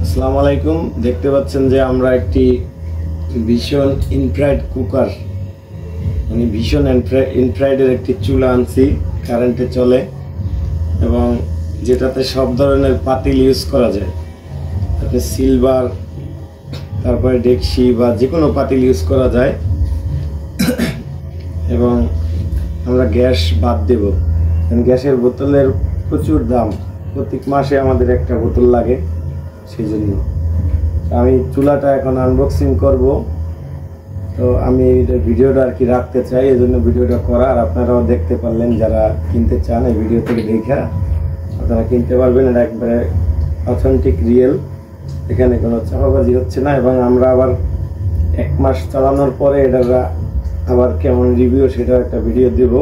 আসসালামু আলাইকুম। দেখতে পাচ্ছেন যে আমরা একটি ভীষণ ইনফ্রারেড কুকার মানে ভীষণ ইনফ্রারেডের একটি চুলা আনছি, কারেন্টে চলে এবং যেটাতে সব ধরনের পাতিল ইউজ করা যায়। আপনি সিলভার, তারপরে ডেকসি বা যে কোনো পাতিল ইউজ করা যায় এবং আমরা গ্যাস বাদ দেব, কারণ গ্যাসের বোতলের প্রচুর দাম, প্রত্যেক মাসে আমাদের একটা বোতল লাগে। সেই জন্য আমি চুলাটা এখন আনবক্সিং করব। তো আমি এই ভিডিওটা আর কি রাখতে চাই, এই জন্য ভিডিওটা করা। আর আপনারাও দেখতে পারলেন, যারা কিনতে চান এই ভিডিও থেকে দেখে আপনারা কিনতে পারবেন। এটা একবারে অথেন্টিক রিয়েল, এখানে কোনো চাপাবাজি হচ্ছে না। এবং আমরা আবার 1 মাস চালানোর পরে এটা আবার কেমন রিভিউ সেটাও একটা ভিডিও দেব।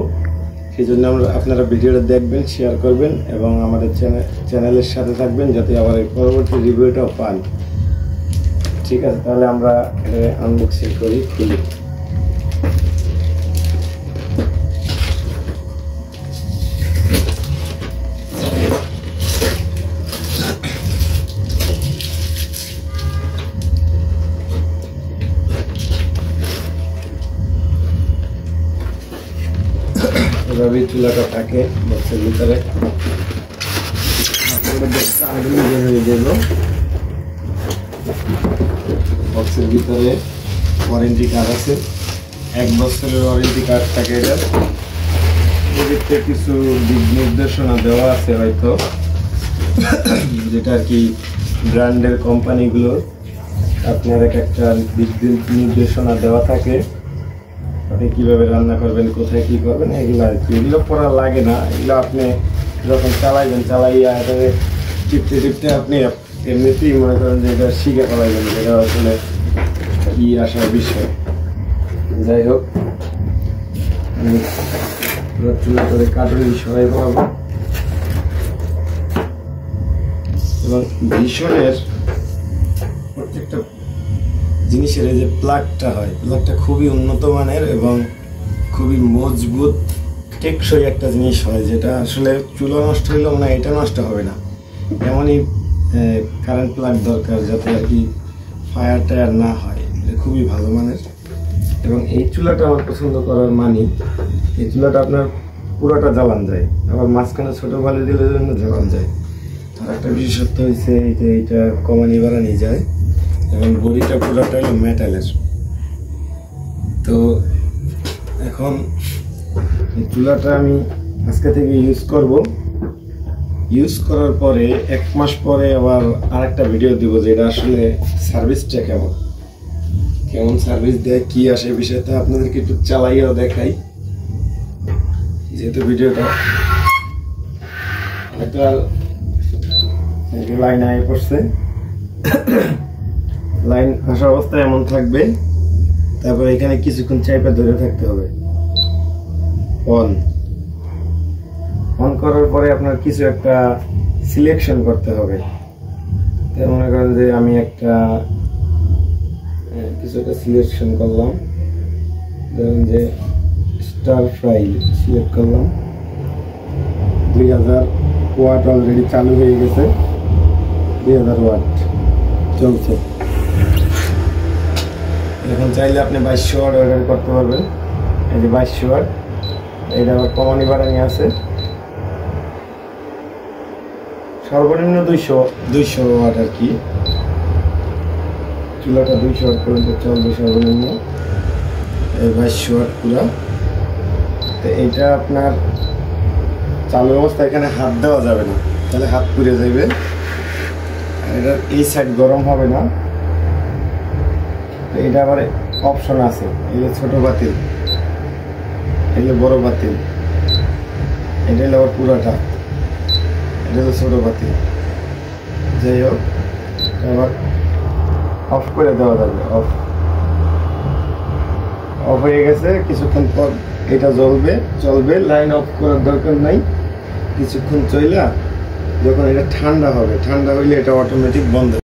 সেই জন্য আপনারা ভিডিওটা দেখবেন, শেয়ার করবেন এবং আমাদের চ্যানেলের সাথে থাকবেন, যাতে আবার এই পরবর্তী রিভিউটাও পান। ঠিক আছে, তাহলে আমরা এটা আনবক্সিং করি, খুলি। এভাবেই চুলাটা থাকে বক্সের ভিতরে। বক্সের ভিতরে ওয়ারেন্টি কার্ড আছে, 1 বছরের ওয়ারেন্টি কার্ড থাকে। এটার এদিকে কিছু দিক নির্দেশনা দেওয়া আছে হয়তো, যেটা আর কি ব্র্যান্ডের কোম্পানিগুলোর আপনার একটা দিক নির্দেশনা দেওয়া থাকে। আপনি কীভাবে রান্না করবেন, কোথায় কী করবেন, এগুলো আর কি। এগুলো পড়া লাগে না, এগুলো আপনি যখন চালাইবেন, চালাইয়া এটাকে টিপতে আপনি এমনিতেই মনে করেন যে এটা শিখে ফেলাইবেন, এটা আসলে কী আসার বিষয়। যাই হোক, আমি পুরো চুলা করে কাটুনি সরাই পাবো। এবং ভীষণের প্রত্যেকটা জিনিসের এই যে প্লাগটা হয়, প্লাগটা খুবই উন্নত মানের এবং খুবই মজবুত টেকসই একটা জিনিস হয়, যেটা আসলে চুলা নষ্ট হইলেও না, এটা নষ্ট হবে না। এমনই কারেন্ট প্লাগ দরকার, যাতে আর কি ফায়ার টায়ার না হয়। এটা খুবই ভালো মানের। এবং এই চুলাটা আমার পছন্দ করার মানি, এই চুলাটা আপনার পুরোটা জ্বালান যায়, আবার মাঝখানে ছোটো বালি দিলে জন্য জ্বালান যায়। আর একটা বিশেষত্ব হয়েছে এইটা কমানি বাড়ানি যায় এবং বডিটা পুরোটা হলো মেটালের। তো এখন এই চুলাটা আমি আজকে থেকে ইউজ করব। ইউজ করার পরে 1 মাস পরে আবার আরেকটা ভিডিও দিব, যে এটা আসলে সার্ভিসটা কেমন সার্ভিস দেয়, কি আসে বিষয়টা আপনাদেরকে একটু চালাইয়াও দেখাই। যেহেতু ভিডিওটা একটা লাইন আয় পড়ছে, লাইন আসা অবস্থায় এমন থাকবে। তারপর এখানে কিছুক্ষণ চাইপা ধরে থাকতে হবে। অন করার পরে আপনার কিছু একটা সিলেকশন করতে হবে। তাই মনে করেন যে আমি কিছু একটা সিলেকশন করলাম, ধরুন যে স্টার ফ্রাই সিলেক্ট করলাম। 2000 ওয়াট অলরেডি চালু হয়ে গেছে, 2000 ওয়াট চলছে। এখন চাইলে আপনি 2200 ওয়াট অর্ডার করতে পারবেন। এই যে 2200 ওয়াট, এটা আবার কমানি বাড়ানি আছে। সর্বনিম্ন 200 ওয়াট আর কি, চুলাটা 200 ওয়াট পর্যন্ত চলবে সর্বনিম্ন। এই 2200 ওয়াট পুরা। তো এইটা আপনার চালু অবস্থা, এখানে হাত দেওয়া যাবে না, তাহলে হাত পুড়ে যাবে। এটার এই সাইড গরম হবে না। এটা আবার অপশন আছে, এই যে ছোটো বাতিল, এই যে বড় বাতিল, এটা হলো আবার পুরাটা, এটা হলো ছোটো বাতিল। যাই হোক, আবার অফ করে দেওয়া যাবে। অফ হয়ে গেছে, কিছুক্ষণ পর এটা চলবে। লাইন অফ করার দরকার নাই। কিছুক্ষণ চইলা যখন এটা ঠান্ডা হইলে এটা অটোমেটিক বন্ধ।